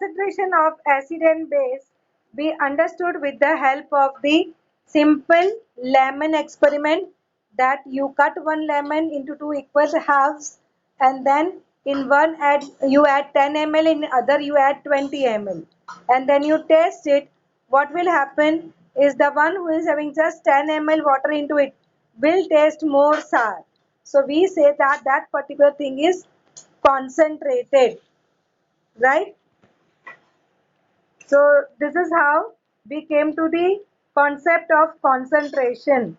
concentration of acid and base be understood with the help of the simple lemon experiment, that you cut one lemon into two equal halves, and then in one you add 10 ml, in other you add 20 ml, and then you taste it. What will happen is the one who is having just 10 ml water into it will taste more sour. So we say that that particular thing is concentrated, right? So this is how we came to the concept of concentration.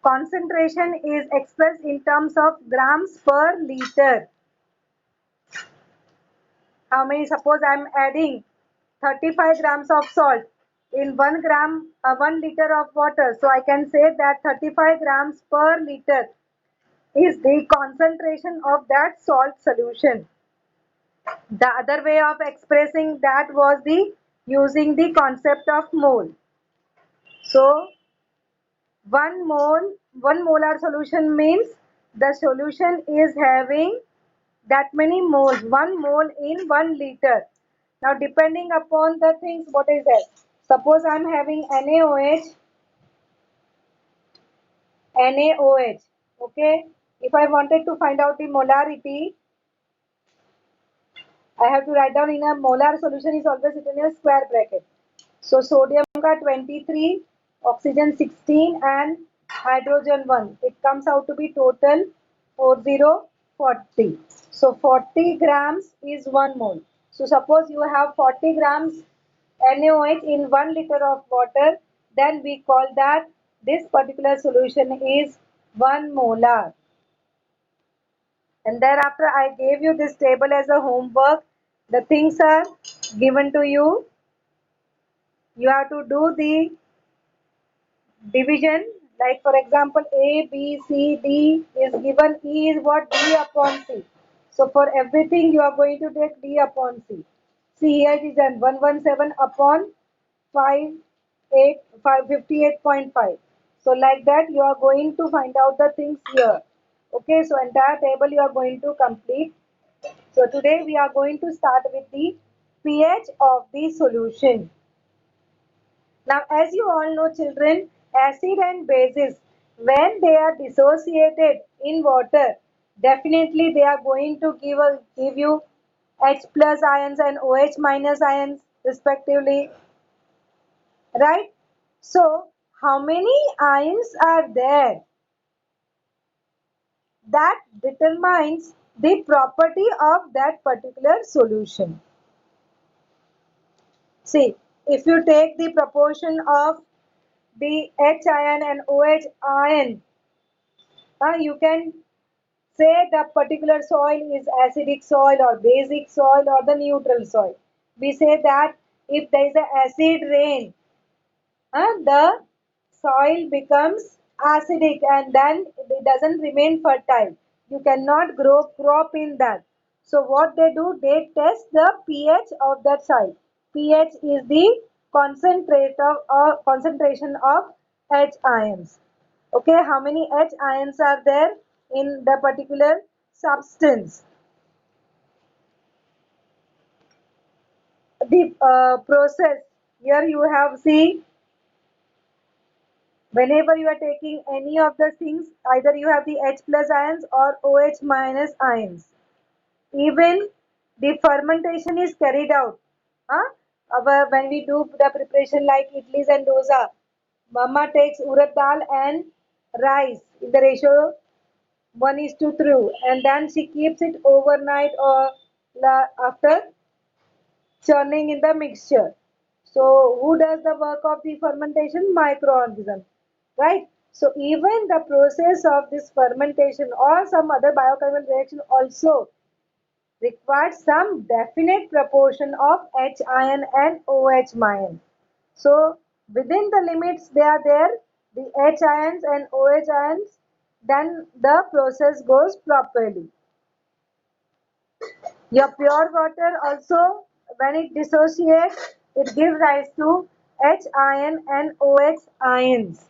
Concentration is expressed in terms of grams per liter. How many? Suppose I am adding 35 grams of salt in 1 liter of water. So I can say that 35 grams per liter is the concentration of that salt solution. The other way of expressing that was the using the concept of mole. So 1 molar solution means the solution is having that many moles, 1 mole in 1 liter. Now depending upon the things, what is that? Suppose I am having NaOH. Okay. If I wanted to find out the molarity, I have to write down in a molar solution is always written in a square bracket. So sodium का 23, oxygen 16 and hydrogen 1. It comes out to be total 40. So 40 grams is 1 mole. So suppose you have 40 grams NaOH in 1 liter of water, then we call that this particular solution is 1 molar. And thereafter I gave you this table as a homework. The things are given to you. You have to do the division, like for example A, B, C, D is given, E is what? D upon C. So for everything you are going to take D upon C. See here it is done 117 upon 58.5. So like that you are going to find out the things here. Okay, so entire table you are going to complete. So today we are going to start with the pH of the solution. Now, as you all know, children, acid and bases, when they are dissociated in water, definitely they are going to give you H plus ions and OH minus ions respectively, right? So, how many ions are there? That determines the property of that particular solution. See, if you take the proportion of the H ion and OH ion, you can say the particular soil is acidic soil or basic soil or the neutral soil. We say that if there is an acid rain, the soil becomes acidic and then it doesn't remain fertile. You cannot grow crop in that. So what they do, they test the pH of that soil. pH is the concentrator or concentration of H ions. Okay, how many H ions are there in the particular substance? The process, here you have, see, whenever you are taking any of the things, either you have the H plus ions or OH minus ions. Even the fermentation is carried out. When we do the preparation like idlis and dosa, mama takes urad dal and rice in the ratio 1:3, and then she keeps it overnight or after churning in the mixture. So who does the work of the fermentation? Microorganism, right? So even the process of this fermentation or some other biochemical reaction also requires some definite proportion of H ion and OH ion. So within the limits they are there, the H ions and OH ions, then the process goes properly. Your pure water also, when it dissociates, it gives rise to H ion and OH ions,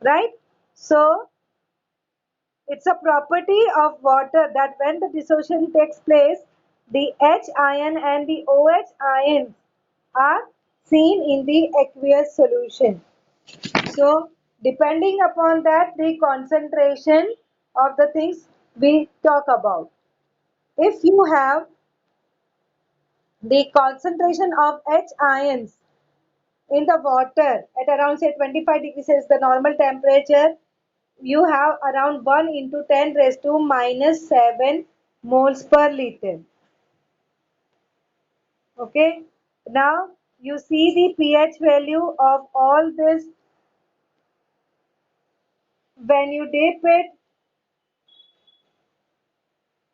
right? So it's a property of water that when the dissociation takes place, the H ion and the OH ions are seen in the aqueous solution. So, depending upon that, the concentration of the things we talk about. If you have the concentration of H ions in the water at around say 25 degrees Celsius, the normal temperature, you have around 1 into 10 raised to minus 7 moles per liter. Okay. Now you see the pH value of all this when you dip it.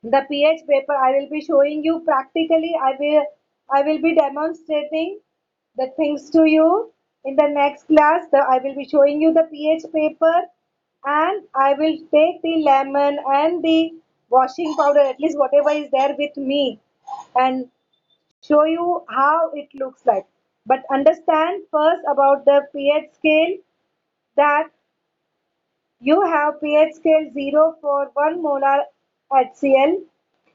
The pH paper I will be showing you practically. I will be demonstrating the things to you in the next class. I will be showing you the pH paper, and I will take the lemon and the washing powder, at least whatever is there with me, and show you how it looks like. But understand first about the pH scale, that you have pH scale 0 for 1 molar HCl,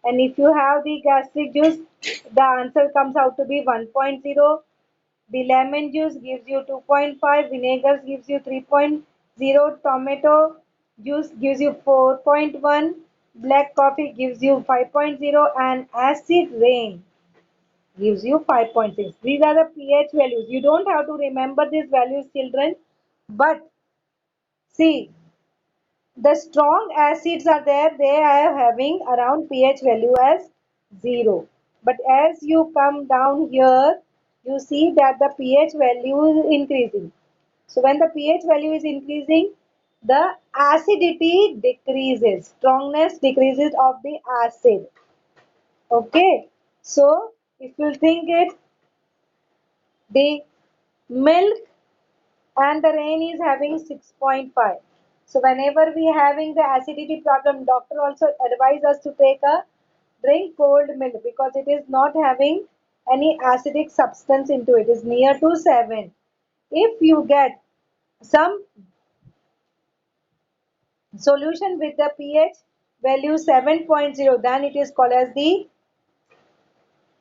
and if you have the gastric juice, the answer comes out to be 1.0. The lemon juice gives you 2.5, vinegar gives you 3.0, tomato juice gives you 4.1, black coffee gives you 5.0, and acid rain gives you 5.6. These are the pH values. You don't have to remember these values, children, but see, the strong acids are there, they are having around pH value as 0. But as you come down here, you see that the pH value is increasing. So when the pH value is increasing, the acidity decreases, strongness decreases of the acid. Okay. So if you think it, the milk and the rain is having 6.5. So whenever we having the acidity problem, doctor also advise us to take a drink cold milk because it is not having any acidic substance into it. It is near to 7. If you get some solution with the pH value 7.0, then it is called as the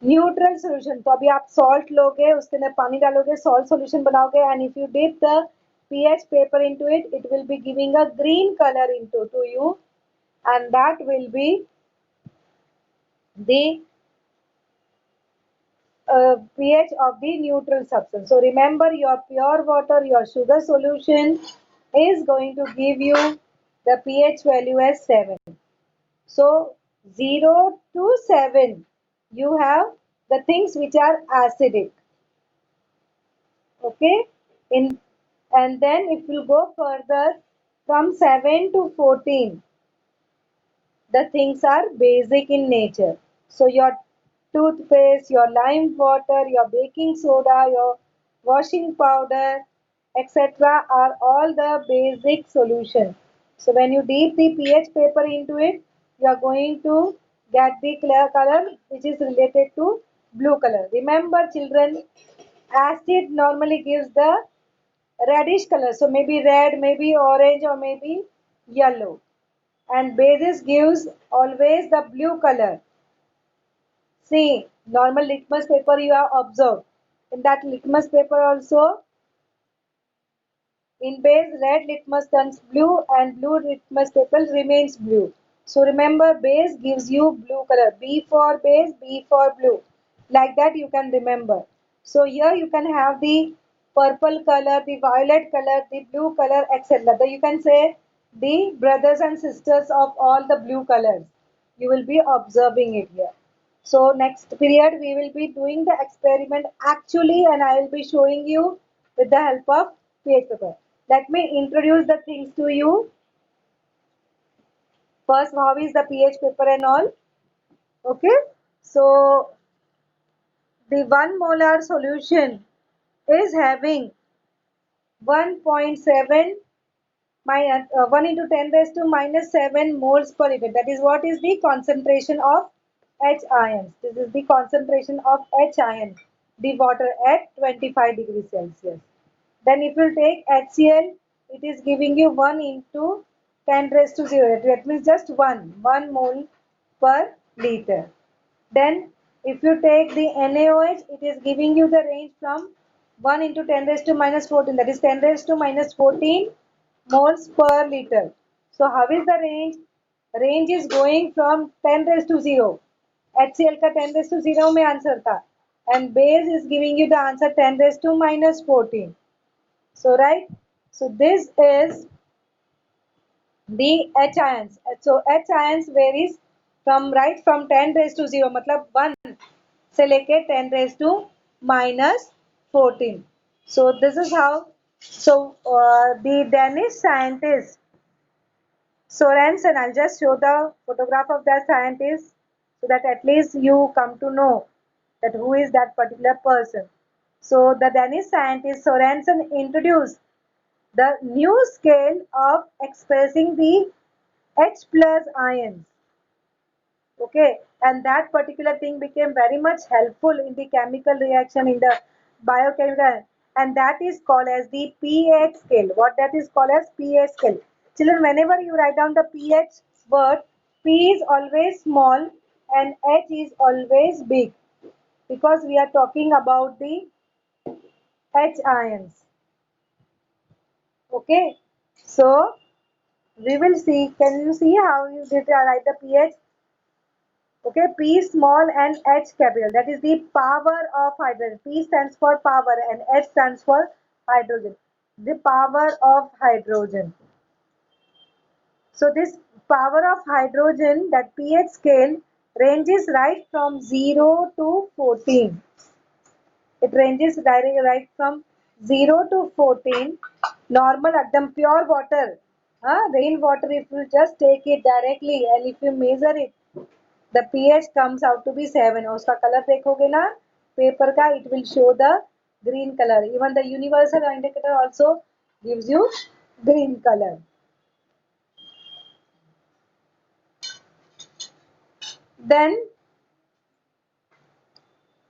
neutral solution. तो अभी आप salt लोगे, उसके अंदर पानी डालोगे, salt solution बनाओगे, and if you dip the pH paper into it, it will be giving a green color into to you, and that will be the pH of the neutral substance. So remember, your pure water, your sugar solution is going to give you the pH value as 7. So 0 to 7, you have the things which are acidic. Okay, in and then if you go further from 7 to 14, the things are basic in nature. So your toothpaste, your lime water, your baking soda, your washing powder, etc. are all the basic solution. So when you dip the pH paper into it, you are going to get the clear color which is related to blue color. Remember children, acid normally gives the reddish color, so maybe red, maybe orange, or maybe yellow, and basis gives always the blue color. See, normal litmus paper you have observed, in that litmus paper also, in base red litmus turns blue and blue litmus paper remains blue. So remember, base gives you blue color. B for base, B for blue. Like that you can remember. So here you can have the purple color, the violet color, the blue color, etc. So you can say the brothers and sisters of all the blue colors. You will be observing it here. So next period we will be doing the experiment actually, and I will be showing you with the help of pH paper. Let me introduce the things to you. First, how is the pH paper and all. Okay. So the 1 molar solution is having 1.7 1 into 10 raised to minus 7 moles per liter. That is what is the concentration of H ions. This is the concentration of H ion, the water at 25 degrees Celsius. Then if you take HCl, it is giving you 1 into 10 raised to 0. That means just 1 mole per liter. Then if you take the NaOH, it is giving you the range from 1 into 10 raised to minus 14, that is 10 raised to minus 14 moles per liter. So how is the range? Range is going from 10 raised to 0. HCl का 10 raised to 0 में answer था. And base is giving you the answer 10 raised to minus 14. So right. So this is the H ions. So H ions varies from right from 10 raised to 0 मतलब 1 से लेके 10 raised to minus 14. So this is how. So the Danish scientist Sorensen, I'll just show the photograph of that scientist so that at least you come to know that who is that particular person. So the Danish scientist Sorensen introduced the new scale of expressing the H plus ions. Okay, and that particular thing became very much helpful in the chemical reaction, in the biochemical, and that is called as the pH scale. What that is called as pH scale. Children, whenever you write down the pH word, P is always small and H is always big, because we are talking about the H ions. Okay, so we will see. Can you see how you did write the pH? Okay, P small and H capital. That is the power of hydrogen. P stands for power and H stands for hydrogen. The power of hydrogen. So this power of hydrogen, that pH scale, ranges right from 0 to 14. It ranges right from 0 to 14. Normal, ekdam pure water. Rain water, if you just take it directly and if you measure it, the pH comes out to be 7. उसका color देखोगे ना paper का, it will show the green color. Even the universal indicator also gives you green color. Then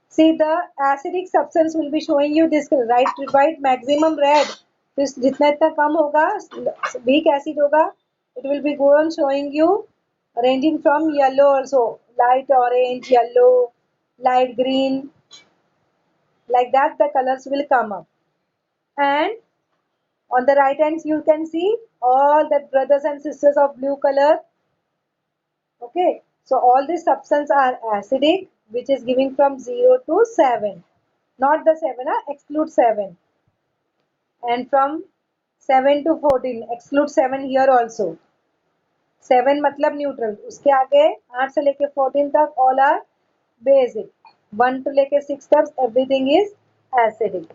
see, the acidic substance will be showing you this right maximum red. फिर जितना इतना कम होगा weak acid होगा, it will be go on showing you ranging from yellow also, light orange, yellow, light green, like that the colors will come up. And on the right hand you can see all the brothers and sisters of blue color. Okay, so all these substances are acidic, which is giving from 0 to 7, not the 7, exclude 7, and from 7 to 14, exclude 7 here also. 7 मतलब neutral, उसके आगे 8 से लेके 14 तक all are basic, 1 to लेके 6 तक everything is acidic.